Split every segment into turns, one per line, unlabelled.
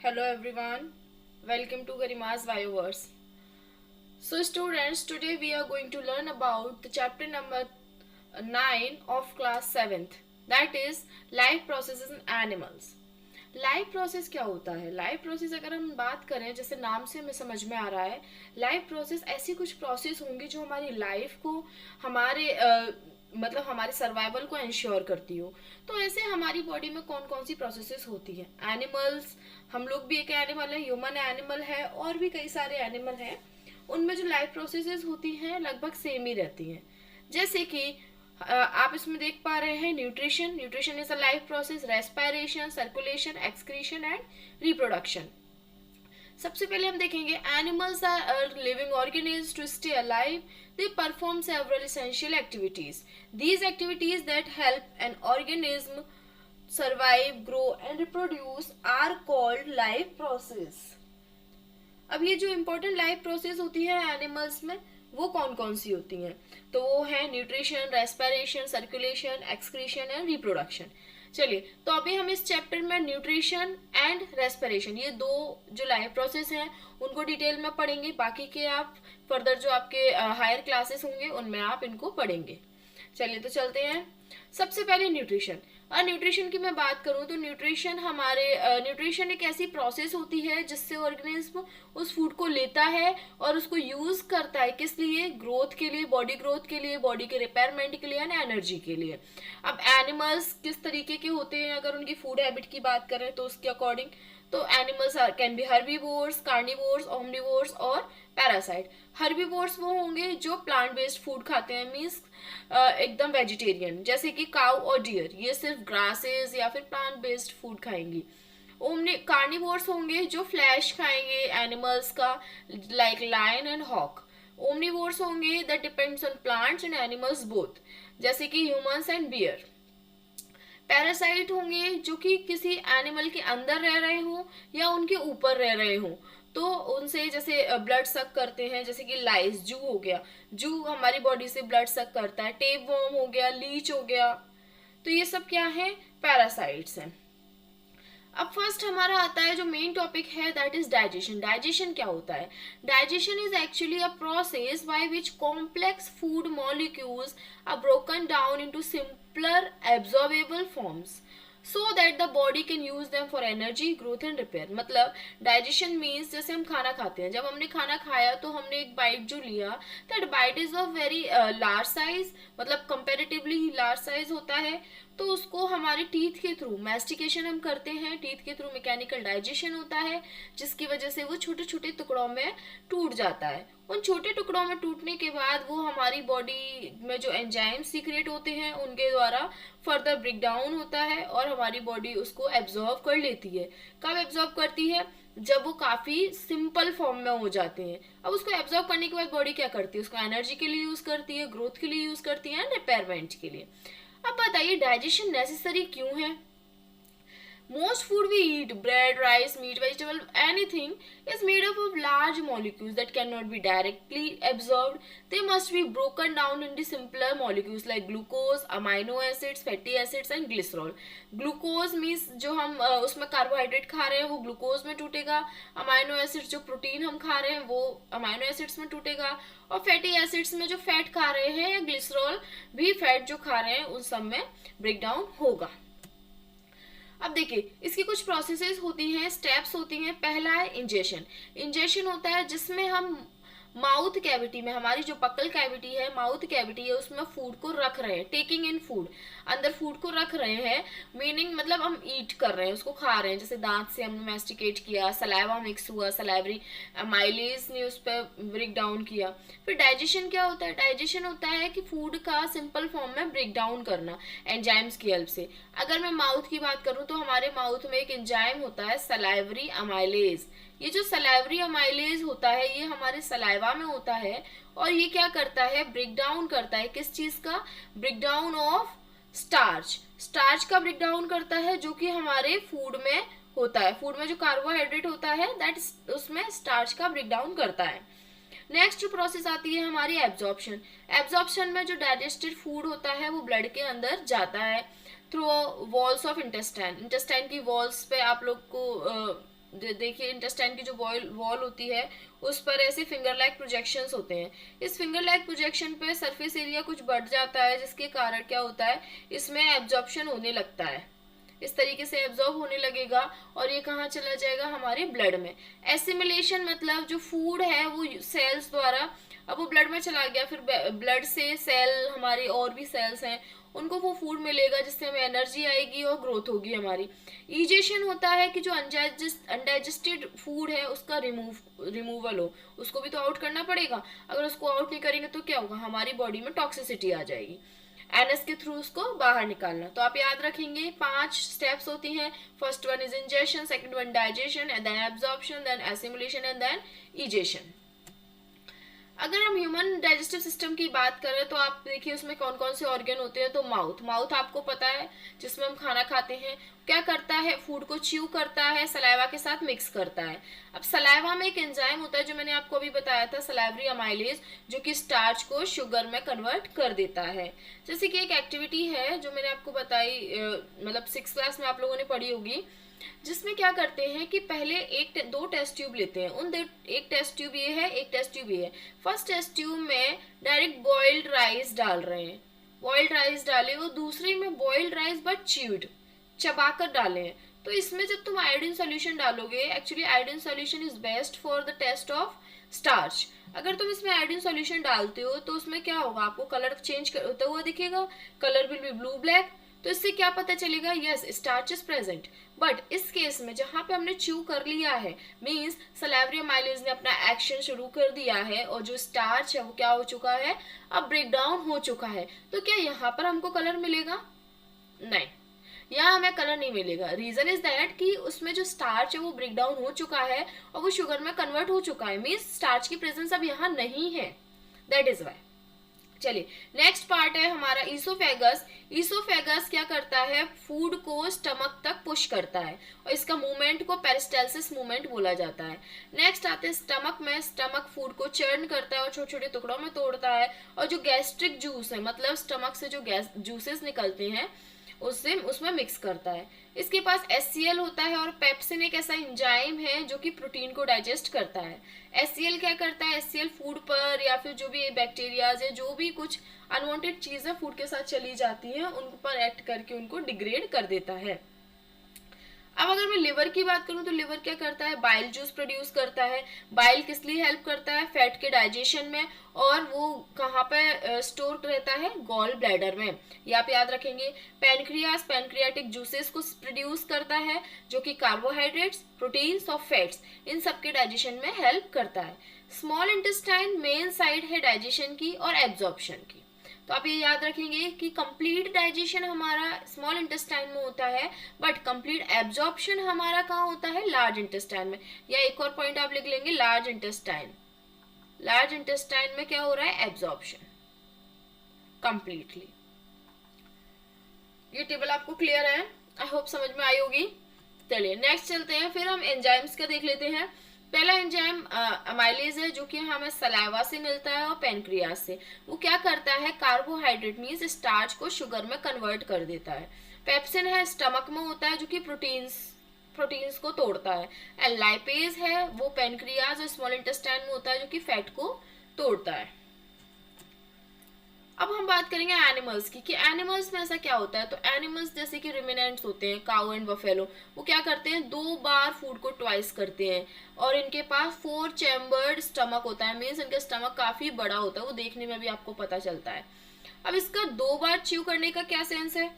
Hello everyone, welcome to Garima's Bioverse. So students, today we are going to learn about the chapter number 9 of class 7th, that is life processes in animals. Life process क्या होता है? Life process अगर हम बात करें, जैसे नाम से हमें समझ में आ रहा है, लाइफ प्रोसेस ऐसी कुछ प्रोसेस होंगी जो हमारी लाइफ को हमारे मतलब हमारे सर्वाइवल को इंश्योर करती हो। तो ऐसे हमारी बॉडी में कौन कौन सी प्रोसेसेस होती है? एनिमल्स, हम लोग भी एक एनिमल है, ह्यूमन एनिमल है, और भी कई सारे एनिमल हैं। उनमें जो लाइफ प्रोसेसेस होती हैं लगभग सेम ही रहती हैं। जैसे कि आप इसमें देख पा रहे हैं nutrition. Nutrition is a life process, respiration, circulation, excretion and reproduction. सबसे पहले हम देखेंगे animals are living organism to stay alive. They perform several essential activities. These activities that help an organism survive, grow and reproduce are called life process. अब ये जो important life process होती है animals में, वो कौन कौन सी होती हैं? तो वो है nutrition, respiration, circulation, excretion and reproduction. चलिए, तो अभी हम इस चैप्टर में न्यूट्रिशन एंड रेस्पिरेशन, ये दो जो लाइफ प्रोसेस हैं उनको डिटेल में पढ़ेंगे। बाकी के आप फर्दर जो आपके हायर क्लासेस होंगे उनमें आप इनको पढ़ेंगे। चलिए तो चलते हैं। सबसे पहले न्यूट्रिशन। और न्यूट्रिशन की मैं बात करूं तो न्यूट्रिशन एक ऐसी प्रोसेस होती है जिससे ऑर्गेनिज्म उस फूड को लेता है और उसको यूज करता है। किस लिए? ग्रोथ के लिए, बॉडी ग्रोथ के लिए, बॉडी के रिपेयरमेंट के लिए एंड एनर्जी के लिए। अब एनिमल्स किस तरीके के होते हैं अगर उनकी फूड हैबिट की बात करें तो उसके अकॉर्डिंग, तो animals can be herbivores, carnivores, omnivores और पैरासाइट। हर्बीवोर्स वो होंगे जो प्लांट बेस्ड फूड खाते हैं, मीन्स एकदम वेजिटेरियन, जैसे कि काउ और डियर, ये सिर्फ ग्रासेस या फिर प्लांट बेस्ड फूड खाएंगी। ओमनी कार्निवोर्स होंगे जो फ्लैश खाएंगे एनिमल्स का, like lion and hawk. Omnivores होंगे that depends on plants and animals both, जैसे कि ह्यूमंस एंड बियर। पैरासाइट होंगे जो कि किसी एनिमल के अंदर रह रहे हो या उनके ऊपर रह रहे हो, तो उनसे जैसे ब्लड सक करते हैं, जैसे कि लाइस, जू हो गया, जू हमारी बॉडी से ब्लड सक करता है। टेप वर्म हो गया, लीच हो गया, तो ये सब क्या है? पैरासाइट्स हैं। अब फर्स्ट हमारा आता है जो मेन टॉपिक है, दैट इज डाइजेशन। डाइजेशन क्या होता है? Digestion is actually a process by which complex food molecules are broken down into simpler absorbable forms so that the body can use them for energy, growth and repair। मतलब digestion means जैसे हम खाना खाते हैं, जब हमने खाना खाया तो हमने एक बाइट जो लिया, that bite is of very large size, मतलब कंपेरेटिवली लार्ज साइज होता है, तो उसको हमारे टीथ के थ्रू मैस्टिकेशन हम करते हैं, टीथ के थ्रू मैकेनिकल डाइजेशन होता है, जिसकी वजह से वो छोटे छोटे टुकड़ों में टूट जाता है। उन छोटे टुकड़ों में टूटने के बाद वो हमारी बॉडी में जो एंजाइम्स सीक्रेट होते हैं उनके द्वारा फर्दर ब्रेक डाउन होता है और हमारी बॉडी उसको एब्जॉर्व कर लेती है। कब एब्जॉर्व करती है? जब वो काफी सिंपल फॉर्म में हो जाते हैं। अब उसको एब्जॉर्व करने के बाद बॉडी क्या करती है? उसको एनर्जी के लिए यूज करती है, ग्रोथ के लिए यूज करती है, रिपेयरमेंट के लिए। अब बताइए डाइजेशन नेसेसरी क्यों है? Most food we eat, bread, rice, meat, vegetable, anything, is made up of large molecules that cannot be directly absorbed. They must be broken down into simpler molecules like glucose, amino acids, fatty acids and glycerol. Glucose means जो हम उसमें carbohydrate खा रहे हैं वो glucose में टूटेगा, amino acids जो प्रोटीन हम खा रहे हैं वो अमाइनो एसिड्स में टूटेगा, और फैटी एसिड्स में जो फैट खा रहे हैं या ग्लिसरॉल भी फैट जो खा रहे हैं उन सब में ब्रेक डाउन होगा। अब देखिए इसकी कुछ प्रोसेसेस होती हैं, स्टेप्स होती हैं। पहला है इंजेशन। इंजेशन होता है जिसमें हम माउथ कैविटी में, हमारी जो पकल कैविटी है, माउथ कैविटी है, उसमें फूड को रख रहे हैं, टेकिंग इन फूड, अंदर फूड को रख रहे हैं, मीनिंग मतलब हम ईट कर रहे हैं, उसको खा रहे हैं, जैसे दांत से हमने मैस्टिकेट किया, सलाइवा मिक्स हुआ, सलाइवरी माइलेज ने उस पर ब्रेक डाउन किया। फिर डाइजेशन क्या होता है? डाइजेशन होता है कि फूड का सिंपल फॉर्म में ब्रेक डाउन करना एंजाइम्स की हेल्प से। अगर मैं माउथ की बात करूं तो हमारे माउथ में एक एंजाइम होता है सलाइवरी अमाइलेज। ये जो सलाइवरी अमाइलेज होता है ये हमारे सलाइवा में होता है और ये क्या करता है? ब्रेक डाउन करता है। किस चीज का? Break down of starch. Starch का ब्रेक डाउन करता है जो कि हमारे फूड में होता है। फूड में जो कार्बोहाइड्रेट होता है दैट उसमें स्टार्च का ब्रेक डाउन करता है। नेक्स्ट प्रोसेस आती है हमारी एब्जॉर्प्शन। एब्जॉर्प्शन में जो डाइजेस्टेड फूड होता है वो ब्लड के अंदर जाता है through walls of intestine. Intestine की वॉल्स पे आप लोग को देखिए इंटेस्टाइन की जो वॉल होती है उस पर ऐसे फिंगर लाइक प्रोजेक्शंस होते हैं। इस फिंगर लाइक प्रोजेक्शन पे सरफेस एरिया कुछ बढ़ जाता है, जिसके कारण क्या होता है, इसमें एब्जॉर्प्शन होने लगता है। इस तरीके से एब्जॉर्ब होने लगेगा और ये कहाँ चला जाएगा, हमारे ब्लड में। एसिमिलेशन मतलब जो फूड है वो सेल्स द्वारा, अब वो ब्लड में चला गया, फिर ब्लड से सेल, हमारे और भी सेल्स हैं, उनको वो फूड मिलेगा जिससे हमें एनर्जी आएगी और ग्रोथ होगी हमारी। इजेशन होता है कि जो अनडाइजेस्टेड फूड है उसका रिमूवल हो, उसको भी तो आउट करना पड़ेगा। अगर उसको आउट नहीं करेंगे तो क्या होगा, हमारी बॉडी में टॉक्सिसिटी आ जाएगी। एनएस के थ्रू उसको बाहर निकालना। तो आप याद रखेंगे 5 स्टेप्स होती हैं। First one is ingestion, second one digestion, and then absorption, then assimilation and then egestion. अगर हम ह्यूमन डाइजेस्टिव सिस्टम की बात करें तो आप देखिए उसमें कौन कौन से ऑर्गन होते हैं। तो माउथ आपको पता है, जिसमें हम खाना खाते हैं, क्या करता है, फूड को च्यू करता है, सलाइवा के साथ मिक्स करता है। अब सलाइवा में एक एंजाइम होता है जो मैंने आपको अभी बताया था, सलाइवरी अमाइलेज, जो कि स्टार्च को शुगर में कन्वर्ट कर देता है। जैसे कि एक एक्टिविटी है जो मैंने आपको बताई, मतलब 6th क्लास में आप लोगों ने पढ़ी होगी, जिसमें क्या करते हैं कि पहले दो टेस्ट ट्यूब लेते हैं। एक टेस्ट ट्यूब ये है, एक टेस्ट ट्यूब ये है। फर्स्ट टेस्ट ट्यूब में डायरेक्ट बॉइल्ड राइस डाल रहे हैं, बॉइल्ड राइस डाले, और दूसरे में बॉइल्ड राइस बट च्यूड, चबाकर डाले हैं। तो इसमें जब तुम आयोडीन सॉल्यूशन डालोगे, actually iodine solution is best for the test of starch. अगर तुम इसमें आयोडीन सॉल्यूशन डालते हो तो उसमें क्या होगा, आपको कलर चेंज होता हुआ दिखेगा, colour will be blue black. तो इससे क्या पता चलेगा, yes starch is present. But इस केस में जहां पे हमने च्यू कर लिया है, मींस सलाइवरी अमाइलेज ने अपना एक्शन शुरू कर दिया है और जो स्टार्च है वो क्या हो चुका है, अब ब्रेक डाउन हो चुका है। तो क्या यहाँ पर हमको कलर मिलेगा, नहीं, यहाँ हमें कलर नहीं मिलेगा। रीजन इज दैट कि उसमें जो स्टार्च है वो ब्रेक डाउन हो चुका है और वो शुगर में कन्वर्ट हो चुका है, मींस स्टार्च की प्रेजेंस अब यहाँ नहीं है, दैट इज वाई। चलिए नेक्स्ट पार्ट है हमारा ईसोफेगस। ईसोफेगस क्या करता है, फूड को स्टमक तक पुश करता है और इसका मूवमेंट को पेरिस्टाल्सिस मूवमेंट बोला जाता है। नेक्स्ट आते हैं स्टमक में। स्टमक फूड को चर्न करता है और छोटे छोटे टुकड़ों में तोड़ता है, और जो गैस्ट्रिक जूस है, मतलब स्टमक से जो गैस जूसेस निकलते हैं उससे उसमें मिक्स करता है। इसके पास HCl होता है, और पेप्सिन एक ऐसा एंजाइम है जो कि प्रोटीन को डाइजेस्ट करता है। HCl क्या करता है, HCl फूड पर या फिर जो भी बैक्टीरियाज है, जो भी कुछ अनवांटेड चीजें फूड के साथ चली जाती हैं उन पर एक्ट करके उनको डिग्रेड कर देता है। अब अगर मैं लिवर की बात करूं तो लिवर क्या करता है, बाइल जूस प्रोड्यूस करता है। बाइल किस लिए हेल्प करता है, फैट के डाइजेशन में, और वो कहाँ पे स्टोर रहता है, गॉल ब्लैडर में। ये आप याद रखेंगे। पैनक्रियास पैनक्रियाटिक जूसेस को प्रोड्यूस करता है जो कि कार्बोहाइड्रेट्स, प्रोटीन्स और फैट्स, इन सबके डाइजेशन में हेल्प करता है। स्मॉल इंटेस्टाइन मेन साइड है डाइजेशन की और एब्जॉर्प्शन की। तो आप ये याद रखेंगे कि कंप्लीट डाइजेशन हमारा स्मॉल इंटेस्टाइन में होता है, बट कंप्लीट एब्जॉर्प्शन हमारा कहाँ होता है, लार्ज इंटेस्टाइन में। या एक और पॉइंट आप लिख लेंगे, लार्ज इंटेस्टाइन। लार्ज इंटेस्टाइन में क्या हो रहा है, एब्जॉर्प्शन कंप्लीटली। ये टेबल आपको क्लियर है, आई होप समझ में आई होगी। चलिए नेक्स्ट चलते हैं, फिर हम एंजाइम्स का देख लेते हैं। पहला एंजाइम अमाइलेज है जो कि हमें सलाइवा से मिलता है और पैनक्रियास से। वो क्या करता है, कार्बोहाइड्रेट मींस स्टार्च को शुगर में कन्वर्ट कर देता है। पेप्सिन है, स्टमक में होता है जो कि प्रोटीन्स को तोड़ता है। एंड लाइपेज है, वो पैनक्रियास और स्मॉल इंटेस्टाइन में होता है जो कि फैट को तोड़ता है। अब हम बात करेंगे एनिमल्स की, कि एनिमल्स में ऐसा क्या होता है। तो एनिमल्स जैसे कि रिमिनेंट्स होते हैं, काउ एंड बफेलो, वो क्या करते हैं, 2 बार फूड को ट्वाइस करते हैं, और इनके पास 4 चैम्बर्ड स्टमक होता है, मीन्स इनका स्टमक काफी बड़ा होता है, वो देखने में भी आपको पता चलता है। अब इसका 2 बार च्यू करने का क्या सेंस है,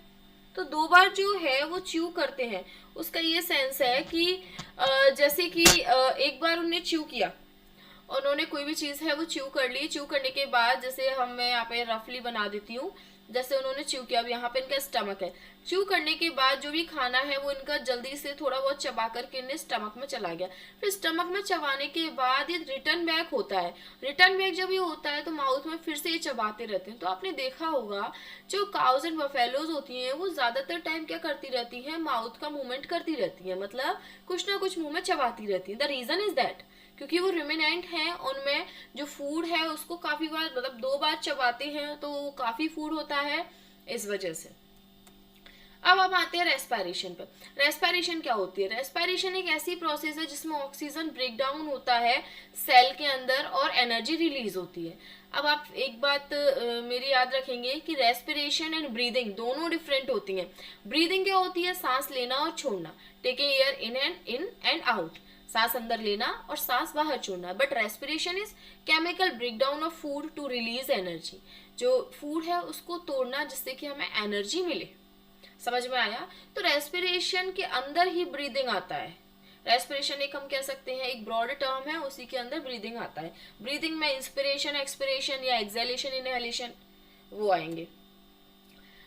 तो 2 बार जो है वो च्यू करते हैं, उसका ये सेंस है कि जैसे कि एक बार उन्होंने च्यू किया, उन्होंने कोई भी चीज है वो च्यू कर ली। च्यू करने के बाद जैसे मैं यहाँ पे रफली बना देती हूँ, जैसे उन्होंने च्यू किया, अब यहाँ पे इनका स्टमक है। च्यू करने के बाद जो भी खाना है वो इनका जल्दी से थोड़ा बहुत चबा करके इन्हें स्टमक में चला गया। फिर स्टमक में चबाने के बाद ये रिटर्न बैक होता है। रिटर्न बैक जब ये होता है तो माउथ में फिर से ये चबाते रहते हैं। तो आपने देखा होगा जो काउज एंड बफेलोज होती हैं वो ज्यादातर टाइम क्या करती रहती है, माउथ का मूवमेंट करती रहती है, मतलब कुछ ना कुछ मुंह में चबाती रहती है। द रीजन इज दैट क्योंकि वो रिमिनेंट हैं, उनमें जो फूड है उसको काफी बार, मतलब 2 बार चबाते हैं, तो काफी फूड होता है इस वजह से। अब आते हैं रेस्पिरेशन पर। रेस्पिरेशन क्या होती है? रेस्पिरेशन एक ऐसी प्रोसेस है जिसमें ऑक्सीजन ब्रेक डाउन होता है सेल के अंदर और एनर्जी रिलीज होती है। अब आप एक बात मेरी याद रखेंगे कि रेस्पिरेशन एंड ब्रीदिंग दोनों डिफरेंट होती हैं। ब्रीदिंग क्या होती है? सांस लेना और छोड़ना, taking air in and out, सांस अंदर लेना और सांस बाहर छोड़ना। But respiration is chemical breakdown of food to release energy, जो फूड है उसको तोड़ना जिससे कि हमें एनर्जी मिले। समझ में आया? तो रेस्पिरेशन के अंदर ही ब्रीदिंग आता है। रेस्पिरेशन एक हम कह सकते हैं एक ब्रॉड टर्म है, उसी के अंदर ब्रीदिंग आता है। ब्रीदिंग में इंस्पिरेशन, एक्सपिरेशन या एक्सहेलेशन, इनहेलेशन वो आएंगे।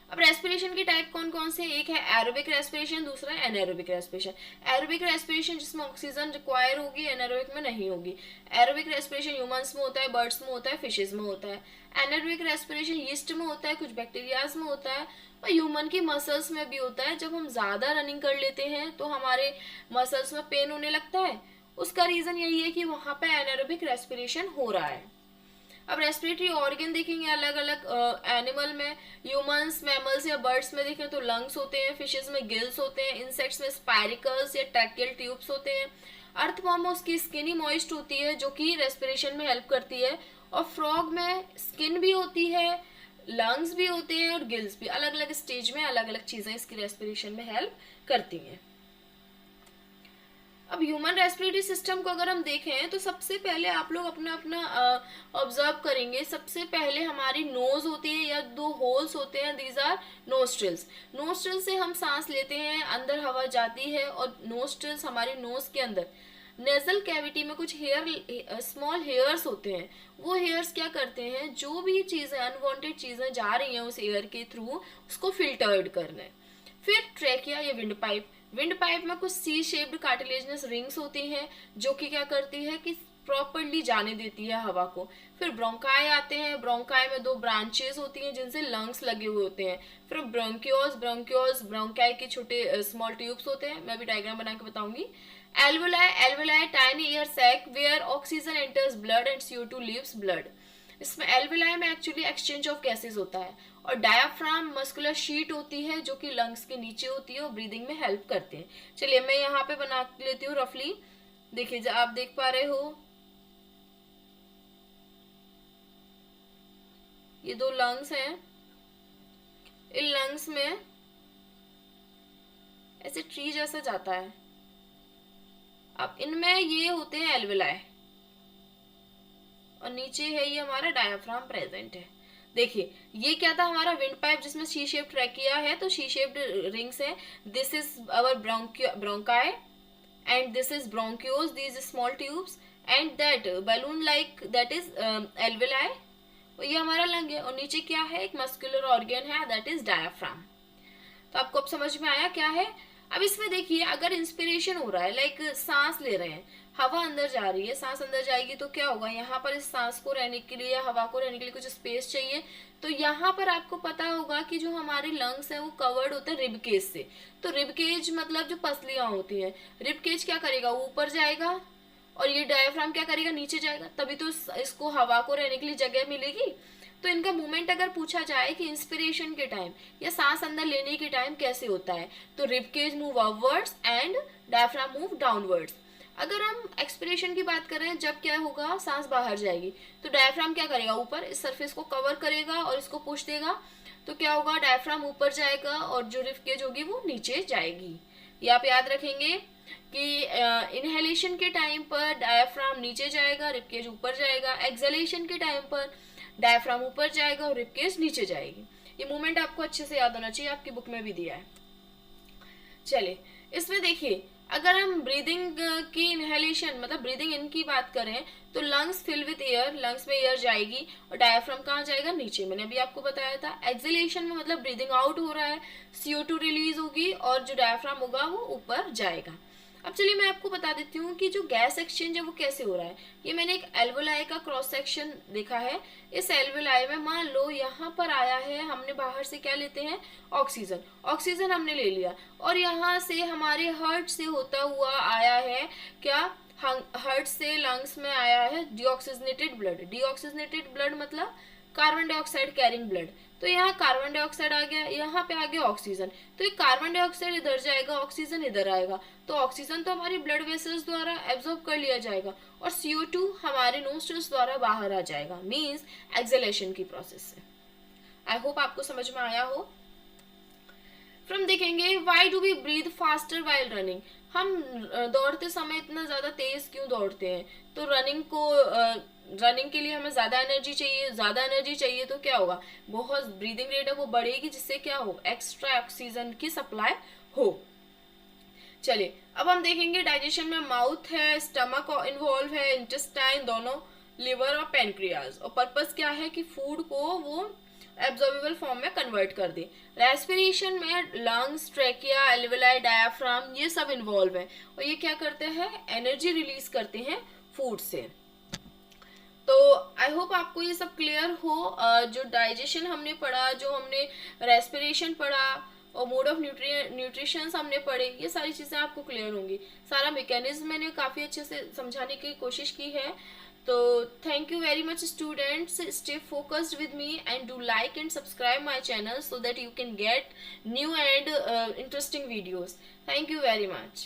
अब रेस्पिरेशन के टाइप कौन कौन से? एक है एरोबिक रेस्पिरेशन, दूसरा है एनारोबिक रेस्पिरेशन। एरोबिक रेस्पिरेशन जिसमें ऑक्सीजन रिक्वायर होगी, एनारोबिक में नहीं होगी। एरोबिक रेस्पिरेशन ह्यूमंस में होता है, बर्ड्स में होता है, फिशेज में होता है। एनारोबिक रेस्पिरेशन यीस्ट में होता है, कुछ बैक्टीरियाज में होता है और ह्यूमन की मसल्स में भी होता है। जब हम ज़्यादा रनिंग कर लेते हैं तो हमारे मसल्स में पेन होने लगता है, उसका रीज़न यही है कि वहाँ पे एनारोबिक रेस्पिरेशन हो रहा है। अब रेस्पिरेटरी ऑर्गन देखेंगे अलग अलग एनिमल में, ह्यूमंस, मैमल्स या बर्ड्स में देखें तो लंग्स होते हैं, फिशेज में गिल्स होते हैं, इंसेक्ट्स में स्पाइरिकल्स या ट्रैकियल ट्यूब्स होते हैं। अर्थवॉर्म में उसकी स्किन ही मॉइस्ट होती है जो कि रेस्पिरेशन में हेल्प करती है। और फ्रॉग में स्किन भी होती है, लंग्स भी होते हैं और गिल्स भी। अलग अलग स्टेज में अलग अलग चीजें इसकी रेस्पिरेशन में हेल्प करती हैं। अब ह्यूमन रेस्पिरेटरी सिस्टम को अगर हम देखें तो सबसे पहले आप लोग अपना अपना ऑब्जर्व करेंगे। सबसे पहले हमारी नोज होती है या दो होल्स होते हैं, दीज आर नोस्ट्रिल्स। नोस्ट्रिल से हम सांस लेते हैं, अंदर हवा जाती है और नोस्ट्रिल्स हमारे नोज के अंदर नेजल कैविटी में कुछ हेयर, स्मॉल हेयर्स होते हैं। वो हेयर्स क्या करते हैं, जो भी चीज़ें अनवांटेड चीज़ें जा रही हैं उस एयर के थ्रू उसको फिल्टर्ड करना है। फिर ट्रैकिया या विंड पाइप। विंड पाइप में कुछ सी शेप्ड कार्टिलेजनस रिंग्स होती हैं जो कि क्या करती है कि प्रॉपरली जाने देती है हवा को। फिर ब्रोंकाई आते हैं। ब्रोंकाई में दो ब्रांचेस होती हैं जिनसे लंग्स लगे हुए होते हैं। फिर ब्रोंक्योल्स, ब्रोंकाई के छोटे स्मॉल ट्यूब्स होते हैं, मैं भी डायग्राम बना के बताऊंगी। Alveoli tiny air sac where oxygen enters blood and CO2 leaves blood. इसमें एल्वेलाई में एक्चुअली एक्सचेंज ऑफ गैसेस होता है। और डायाफ्राम मस्कुलर शीट होती है जो कि लंग्स के नीचे होती है और ब्रीदिंग में हेल्प करते हैं। चलिए मैं यहाँ पे बना लेती हूँ रफली। देखिए जो आप देख पा रहे हो, ये दो लंग्स हैं। इन लंग्स में ऐसे ट्री जैसा जाता है। अब इनमें ये होते हैं एल्वेलाई और नीचे है ये हमारा डायाफ्राम प्रेजेंट है। देखिए ये क्या था, हमारा विंड पाइप जिसमें सी शेप्ड ट्रैकिया है, तो सी शेप्ड रिंग्स है। This is our bronchi and this is bronchioles, these small tubes and that balloon like that is alveoli. और ये हमारा लंग है और नीचे क्या है, एक मस्कुलर ऑर्गन है दैट इज डायाफ्राम। तो आपको अब समझ में आया क्या है। अब इसमें देखिए अगर इंस्पिरेशन हो रहा है, लाइक सांस ले रहे हैं, हवा अंदर जा रही है, सांस अंदर जाएगी तो क्या होगा, यहाँ पर इस सांस को रहने के लिए या हवा को रहने के लिए कुछ स्पेस चाहिए। तो यहाँ पर आपको पता होगा कि जो हमारे लंग्स हैं वो कवर्ड होते हैं रिबकेज से। तो रिबकेज मतलब जो पसलियां होती हैं, रिबकेज क्या करेगा, ऊपर जाएगा और ये डायफ्राम क्या करेगा, नीचे जाएगा, तभी तो इसको हवा को रहने के लिए जगह मिलेगी। तो इनका मूवमेंट अगर पूछा जाए कि इंस्पिरेशन के टाइम या सांस अंदर लेने के टाइम कैसे होता है, तो ribcage move upwards and diaphragm move downwards. अगर हम एक्सपिरेशन की बात करें, जब क्या होगा, सांस बाहर जाएगी तो डायफ्राम क्या करेगा, ऊपर इस सरफेस को कवर करेगा और इसको पुश देगा। तो क्या होगा, डायफ्राम ऊपर जाएगा और जो रिबकेज होगी वो नीचे जाएगी। ये आप याद रखेंगे कि इनहेलेशन के टाइम पर डायफ्राम नीचे जाएगा, रिबकेज ऊपर जाएगा। एक्सहेलेशन के टाइम पर डायफ्राम ऊपर जाएगा और रिबकेज नीचे जाएगी। ये मूवमेंट आपको अच्छे से याद होना चाहिए, आपकी बुक में भी दिया है। चलिए इसमें देखिए अगर हम ब्रीदिंग की इनहेलेशन मतलब ब्रीदिंग इन की बात करें तो lungs fill with air, lungs में एयर जाएगी और डायफ्राम कहाँ जाएगा, नीचे। मैंने अभी आपको बताया था। एक्सहेलेशन में मतलब ब्रीदिंग आउट हो रहा है, CO2 रिलीज होगी और जो डायफ्राम होगा वो ऊपर जाएगा। अब चलिए मैं आपको बता देती हूँ कि जो गैस एक्सचेंज है वो कैसे हो रहा है। ये मैंने एक एल्वोलाई का क्रॉस सेक्शन देखा है। इस एल्वोलाई में मान लो यहाँ पर आया है, हमने बाहर से क्या लेते हैं, ऑक्सीजन। ऑक्सीजन हमने ले लिया और यहाँ से हमारे हार्ट से होता हुआ आया है क्या, हार्ट से लंग्स में आया है डीऑक्सीजनेटेड ब्लड। डीऑक्सीजनेटेड ब्लड मतलब कार्बन डाइऑक्साइड कैरिंग ब्लड। तो यहाँ कार्बन डाइऑक्साइड आ गया, यहाँ पे आ गया ऑक्सीजन। तो ये कार्बन डाइऑक्साइड इधर जाएगा, ऑक्सीजन इधर आएगा, तो ऑक्सीजन तो हमारी ब्लड वेसल्स द्वारा एब्जॉर्ब कर लिया जाएगा और CO2 हमारे नोस्ट्रल्स द्वारा बाहर आ जाएगा, मींस एक्सहेलेशन की प्रोसेस से। आई होप आपको समझ में आया हो। फ्रॉम देखेंगे why do we breathe faster while running. हम दौड़ते समय इतना ज्यादा तेज क्यों दौड़ते हैं? तो रनिंग के लिए हमें ज्यादा एनर्जी चाहिए, ज्यादा एनर्जी चाहिए तो क्या होगा, बहुत ब्रीदिंग रेट है वो बढ़ेगी, जिससे क्या हो, एक्स्ट्रा ऑक्सीजन की सप्लाई हो। चलिए अब हम देखेंगे डाइजेशन में माउथ है, स्टमक इन्वॉल्व है, इंटेस्टाइन दोनों, लिवर और पेनक्रियाज, और पर्पस क्या है कि फूड को वो एब्जॉर्बेबल फॉर्म में कन्वर्ट कर दे। रेस्पिरेशन में लंग्स, ट्रेकिया, एल्वेलाई, डायाफ्राम ये सब इन्वॉल्व है और ये क्या करते हैं, एनर्जी रिलीज करते हैं फूड से। तो आई होप आपको ये सब क्लियर हो। जो डाइजेशन हमने पढ़ा, जो हमने रेस्पिरेशन पढ़ा और मोड ऑफ न्यूट्रिशन हमने पढ़े, ये सारी चीज़ें आपको क्लियर होंगी। सारा मैकेनिज्म मैंने काफ़ी अच्छे से समझाने की कोशिश की है। तो thank you very much students, stay focused with me and do like and subscribe my channel so that you can get new and interesting videos. Thank you very much.